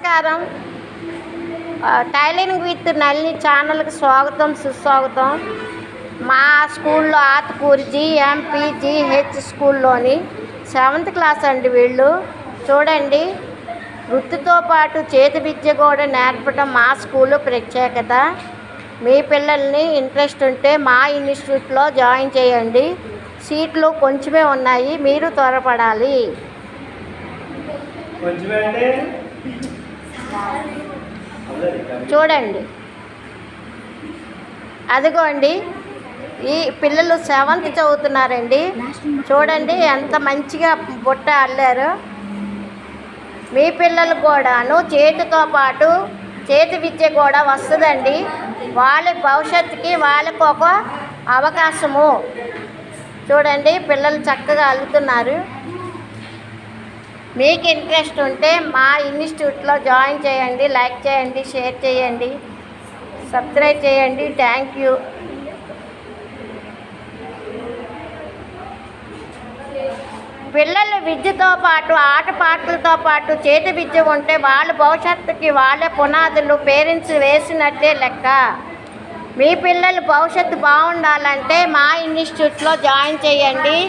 నమస్కారం. Tailoring with Nalini ఛానల్కి స్వాగతం, సుస్వాగతం. మా స్కూల్లో ఆత్కూరు GMPGH స్కూల్లోని 7th క్లాస్ అండి. వీళ్ళు చూడండి, వృత్తితో పాటు చేతి విద్య కూడా నేర్పడం మా స్కూలు ప్రత్యేకత. మీ పిల్లల్ని ఇంట్రెస్ట్ ఉంటే మా ఇన్స్టిట్యూట్లో జాయిన్ చేయండి. సీట్లు కొంచెమే ఉన్నాయి, మీరు త్వరపడాలి. చూడండి, అదిగోండి, ఈ పిల్లలు 7th చదువుతున్నారండి. చూడండి ఎంత మంచిగా బుట్ట అల్లారు. మీ పిల్లలు కూడాను చేతితో పాటు చేతి విద్య కూడా వస్తుందండి. వాళ్ళ భవిష్యత్తుకి వాళ్ళకు ఒక అవకాశము. చూడండి, పిల్లలు చక్కగా అల్లుతున్నారు. మీకు ఇంట్రెస్ట్ ఉంటే మా ఇన్స్టిట్యూట్లో జాయిన్ చేయండి. లైక్ చేయండి, షేర్ చేయండి, సబ్స్క్రైబ్ చేయండి. Thank you. పిల్లల విద్యతో పాటు ఆటపాటలతో పాటు చేతి విద్య ఉంటే వాళ్ళ భవిష్యత్తుకి వాళ్ళే పునాదులు పేరెంట్స్ వేసినట్టే లెక్క. మీ పిల్లల భవిష్యత్తు బాగుండాలంటే మా ఇన్స్టిట్యూట్లో జాయిన్ చేయండి.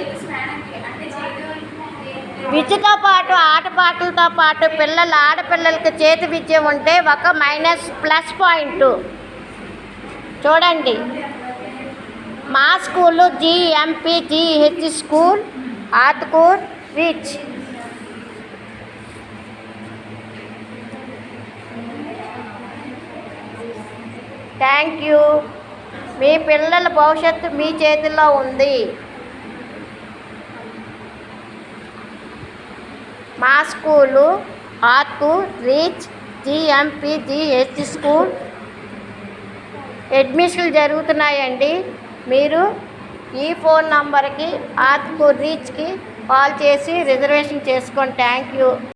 విద్యతో పాటు ఆటపాటలతో పాటు ఆడపిల్లలకి చేతి విద్య ఉంటే ఒక ప్లస్ పాయింట్. చూడండి, మా school GMPGH school, Atkur reach. Thank you. మీ పిల్లల భవిష్యత్తు మీ చేతిలో ఉంది. మా school Atkur reach GMPGH school. అడ్మిషన్లు జరుగుతున్నాయండి. మీరు ఈ ఫోన్ నంబర్కి ఆత్కూర్ రీచ్కి కాల్ చేసి రిజర్వేషన్ చేసుకోండి. Thank you.